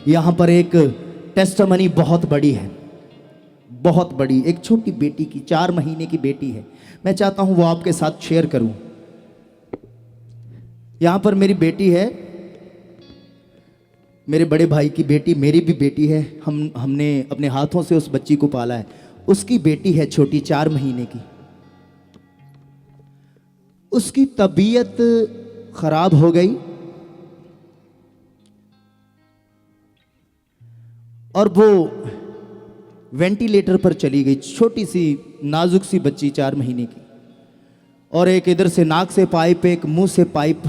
यहाँ पर एक टेस्टमनी बहुत बड़ी है, बहुत बड़ी। एक छोटी बेटी की, 4 महीने की बेटी है। मैं चाहता हूँ वो आपके साथ शेयर करूँ। यहाँ पर मेरी बेटी है, मेरे बड़े भाई की बेटी, मेरी भी बेटी है। हमने अपने हाथों से उस बच्ची को पाला है। उसकी बेटी है छोटी, 4 महीने की। उसकी तबीयत खराब हो गई और वो वेंटिलेटर पर चली गई। छोटी सी नाजुक सी बच्ची, 4 महीने की, और एक इधर से नाक से पाइप, एक मुंह से पाइप,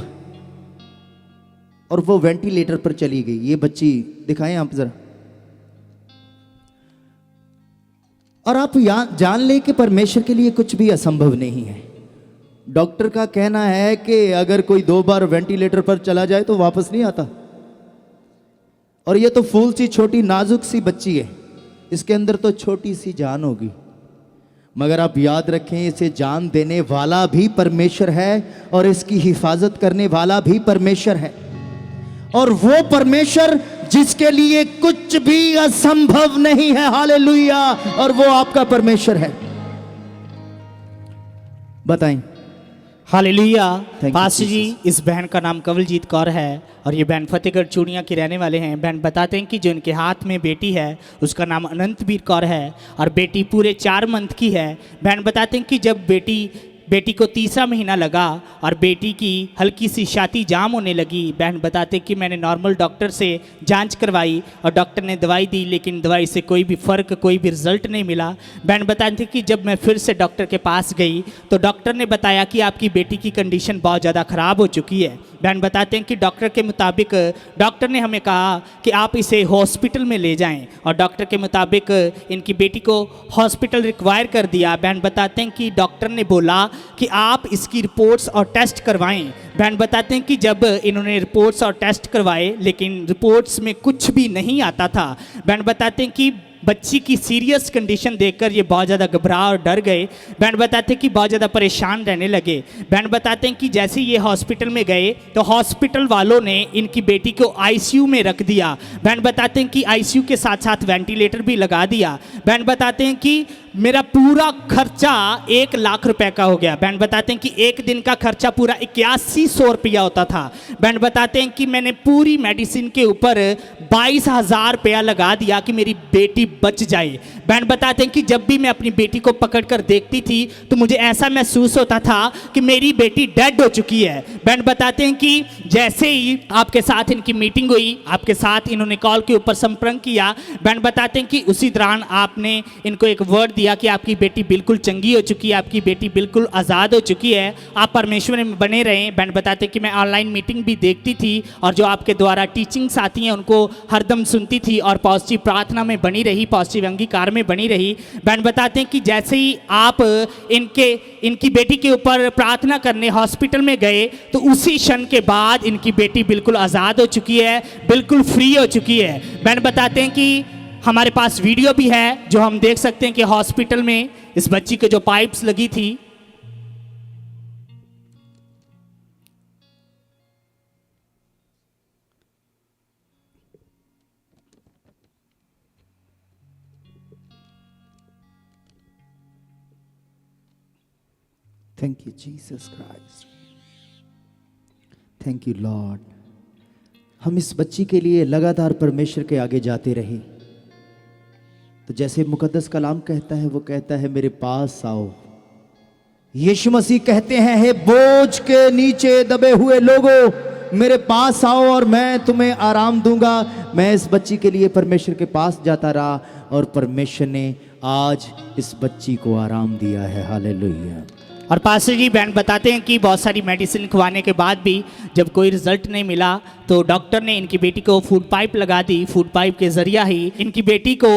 और वो वेंटिलेटर पर चली गई। ये बच्ची दिखाएं आप जरा। और आप जान ले कि परमेश्वर के लिए कुछ भी असंभव नहीं है। डॉक्टर का कहना है कि अगर कोई 2 बार वेंटिलेटर पर चला जाए तो वापस नहीं आता। और ये तो फूल सी छोटी नाजुक सी बच्ची है, इसके अंदर तो छोटी सी जान होगी। मगर आप याद रखें, इसे जान देने वाला भी परमेश्वर है और इसकी हिफाजत करने वाला भी परमेश्वर है। और वो परमेश्वर जिसके लिए कुछ भी असंभव नहीं है, हालेलुया, और वो आपका परमेश्वर है। बताएं। हालेलुया। पास्टर जी, इस बहन का नाम कवलजीत कौर है और ये बहन फतेहगढ़ चूड़ियाँ के रहने वाले हैं। बहन बताते हैं कि जो इनके हाथ में बेटी है उसका नाम अनंतवीर कौर है और बेटी पूरे 4 मंथ की है। बहन बताते हैं कि जब बेटी को 3रा महीना लगा और बेटी की हल्की सी छाती जाम होने लगी। बहन बताते कि मैंने नॉर्मल डॉक्टर से जांच करवाई और डॉक्टर ने दवाई दी, लेकिन दवाई से कोई भी फ़र्क, कोई भी रिजल्ट नहीं मिला। बहन बताते कि जब मैं फिर से डॉक्टर के पास गई तो डॉक्टर ने बताया कि आपकी बेटी की कंडीशन बहुत ज़्यादा ख़राब हो चुकी है। बहन बताते हैं कि डॉक्टर के मुताबिक डॉक्टर ने हमें कहा कि आप इसे हॉस्पिटल में ले जाएं और डॉक्टर के मुताबिक इनकी बेटी को हॉस्पिटल रिक्वायर कर दिया। बहन बताते हैं कि डॉक्टर ने बोला कि आप इसकी रिपोर्ट्स और टेस्ट करवाएं। बहन बताते हैं कि जब इन्होंने रिपोर्ट्स और टेस्ट करवाए लेकिन रिपोर्ट्स में कुछ भी नहीं आता था। बहन बताते हैं कि बच्ची की सीरियस कंडीशन देखकर ये बहुत ज़्यादा घबरा और डर गए। बहन बताते हैं कि बहुत ज़्यादा परेशान रहने लगे। बहन बताते हैं कि जैसे ये हॉस्पिटल में गए तो हॉस्पिटल वालों ने इनकी बेटी को आईसीयू में रख दिया। बहन बताते हैं कि आईसीयू के साथ साथ वेंटिलेटर भी लगा दिया। बहन बताते हैं कि मेरा पूरा खर्चा 1 लाख रुपए का हो गया। बहन बताते हैं कि एक दिन का खर्चा पूरा 8100 रुपया होता था। बहन बताते हैं कि मैंने पूरी मेडिसिन के ऊपर 22,000 रुपया लगा दिया कि मेरी बेटी बच जाए। बहन बताते हैं कि जब भी मैं अपनी बेटी को पकड़कर देखती थी तो मुझे ऐसा महसूस होता था कि मेरी बेटी डेड हो चुकी है। बहन बताते हैं कि जैसे ही आपके साथ इनकी मीटिंग हुई, आपके साथ इन्होंने कॉल के ऊपर संपर्क किया। बहन बताते हैं कि उसी दौरान आपने इनको एक वर्ड दिया कि आपकी बेटी बिल्कुल चंगी हो चुकी है, आपकी बेटी बिल्कुल आज़ाद हो चुकी है, आप परमेश्वर में बने रहें। बहन बताते हैं कि मैं ऑनलाइन मीटिंग भी देखती थी और जो आपके द्वारा टीचिंग्स आती हैं उनको हरदम सुनती थी और पॉजिटिव प्रार्थना में बनी रही, पॉजिटिव अंगीकार में बनी रही। बहन बताते हैं कि जैसे ही आप इनकी बेटी के ऊपर प्रार्थना करने हॉस्पिटल में गए तो उसी क्षण के बाद इनकी बेटी बिल्कुल आज़ाद हो चुकी है, बिल्कुल फ्री हो चुकी है। बहन बताते हैं कि हमारे पास वीडियो भी है जो हम देख सकते हैं कि हॉस्पिटल में इस बच्ची के जो पाइप्स लगी थी, thank you Jesus Christ, thank you Lord. हम इस बच्ची के लिए लगातार परमेश्वर के आगे जाते रहे तो जैसे मुकद्दस कलाम कहता है, वो कहता है मेरे पास आओ। यीशु मसीह कहते हैं हे बोझ के नीचे दबे हुए लोगों, मेरे पास आओ और मैं तुम्हें आराम दूंगा। मैं इस बच्ची के लिए परमेश्वर के पास जाता रहा और परमेश्वर ने आज इस बच्ची को आराम दिया है। हालेलुया। और पास्टर जी, बहन बताते हैं कि बहुत सारी मेडिसिन खवाने के बाद भी जब कोई रिजल्ट नहीं मिला तो डॉक्टर ने इनकी बेटी को फूड पाइप लगा दी। फूड पाइप के जरिया ही इनकी बेटी को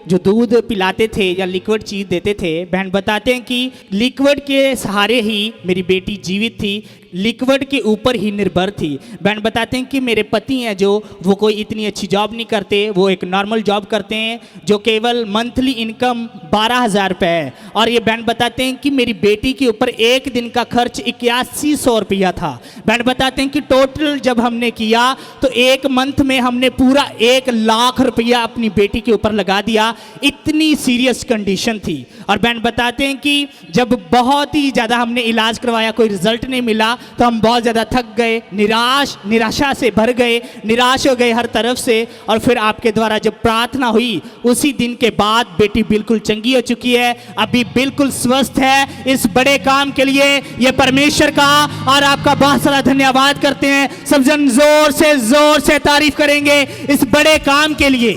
जो दूध पिलाते थे या लिक्विड चीज़ देते थे, बहन बताते हैं कि लिक्विड के सहारे ही मेरी बेटी जीवित थी, लिक्विड के ऊपर ही निर्भर थी। बहन बताते हैं कि मेरे पति हैं जो वो कोई इतनी अच्छी जॉब नहीं करते, वो एक नॉर्मल जॉब करते हैं जो केवल मंथली इनकम 12,000 रुपये है। और ये बहन बताते हैं कि मेरी बेटी के ऊपर एक दिन का खर्च 8100 रुपया था। बहन बताते हैं कि टोटल जब हमने किया तो एक मंथ में हमने पूरा 1 लाख रुपया अपनी बेटी के ऊपर लगा दिया, इतनी सीरियस कंडीशन थी। और बहन बताते हैं कि जब बहुत ही ज़्यादा हमने इलाज करवाया, कोई रिजल्ट नहीं मिला, तो हम बहुत ज़्यादा थक गए, निराशा से भर गए, निराश हो गए हर तरफ से। और फिर आपके द्वारा जब प्रार्थना हुई, उसी दिन के बाद बेटी बिल्कुल चंगी हो चुकी है, अभी बिल्कुल स्वस्थ है। इस बड़े काम के लिए ये परमेश्वर का और आपका बहुत सारा धन्यवाद करते हैं। सब जन जोर से तारीफ करेंगे इस बड़े काम के लिए,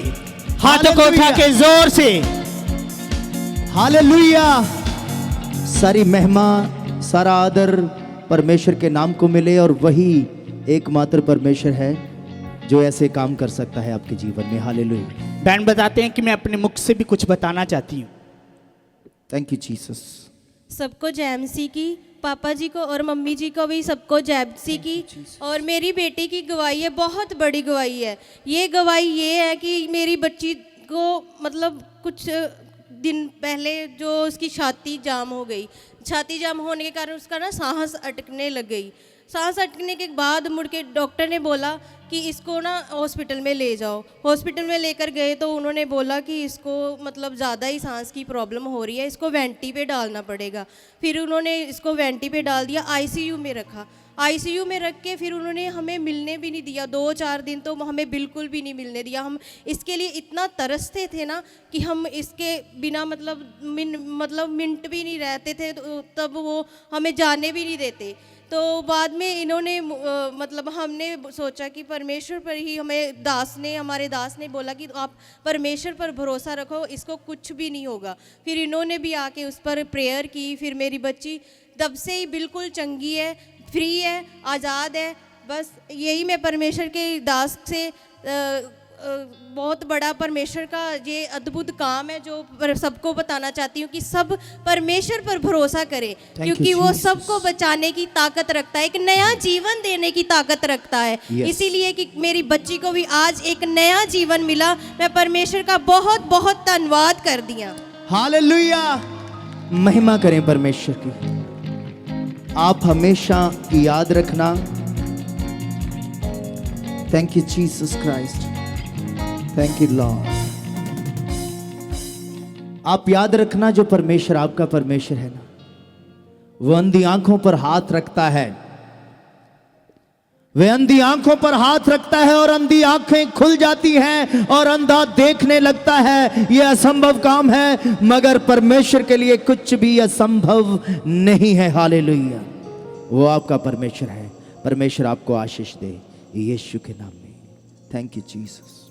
हाथों को उठा के जोर से। हालेलुया। सारी महिमा, सारा आदर परमेश्वर के नाम को मिले, और वही एकमात्र परमेश्वर है जो ऐसे काम कर सकता है आपके जीवन में। हालेलुया। बहन बताते हैं कि मैं अपने मुख से भी कुछ बताना चाहती हूँ। Thank you Jesus. सबको जय मसीह की, पापा जी को और मम्मी जी को भी सबको जय मसीह की। और मेरी बेटी की गवाही है, बहुत बड़ी गवाही है। ये गवाही ये है कि मेरी बच्ची को मतलब कुछ दिन पहले जो उसकी छाती जाम हो गई, छाती जाम होने के कारण उसका ना सांस अटकने लग गई। सांस अटकने के बाद मुड़ के डॉक्टर ने बोला कि इसको ना हॉस्पिटल में ले जाओ। हॉस्पिटल में लेकर गए तो उन्होंने बोला कि इसको मतलब ज़्यादा ही सांस की प्रॉब्लम हो रही है, इसको वेंटी पे डालना पड़ेगा। फिर उन्होंने इसको वेंटी पे डाल दिया, आईसीयू में रखा। आईसीयू में रख के फिर उन्होंने हमें मिलने भी नहीं दिया, 2-4 दिन तो हमें बिल्कुल भी नहीं मिलने दिया। हम इसके लिए इतना तरसते थे ना कि हम इसके बिना मतलब मिनट भी नहीं रहते थे, तो तब वो हमें जाने भी नहीं देते। तो बाद में इन्होंने मतलब हमने सोचा कि परमेश्वर पर ही हमारे दास ने बोला कि आप परमेश्वर पर भरोसा रखो, इसको कुछ भी नहीं होगा। फिर इन्होंने भी आके उस पर प्रेयर की। फिर मेरी बच्ची तब से ही बिल्कुल चंगी है, फ्री है, आज़ाद है। बस यही मैं परमेश्वर के दास से बहुत बड़ा परमेश्वर का ये अद्भुत काम है जो सबको बताना चाहती हूँ कि सब परमेश्वर पर भरोसा करें, क्योंकि वो सबको बचाने की ताकत रखता है, एक नया जीवन देने की ताकत रखता है। इसीलिए कि मेरी बच्ची को भी आज एक नया जीवन मिला, मैं परमेश्वर का बहुत बहुत धन्यवाद कर दिया। हालेलुया। महिमा करें परमेश्वर की। आप हमेशा याद रखना, thank you Jesus Christ, thank you Lord. आप याद रखना, जो परमेश्वर आपका परमेश्वर है ना, वो अंधी आंखों पर हाथ रखता है। वे अंधी आंखों पर हाथ रखता है और अंधी आंखें खुल जाती हैं और अंधा देखने लगता है। यह असंभव काम है, मगर परमेश्वर के लिए कुछ भी असंभव नहीं है। हालेलुया। वो आपका परमेश्वर है। परमेश्वर आपको आशीष दे यीशु के नाम में। Thank you Jesus.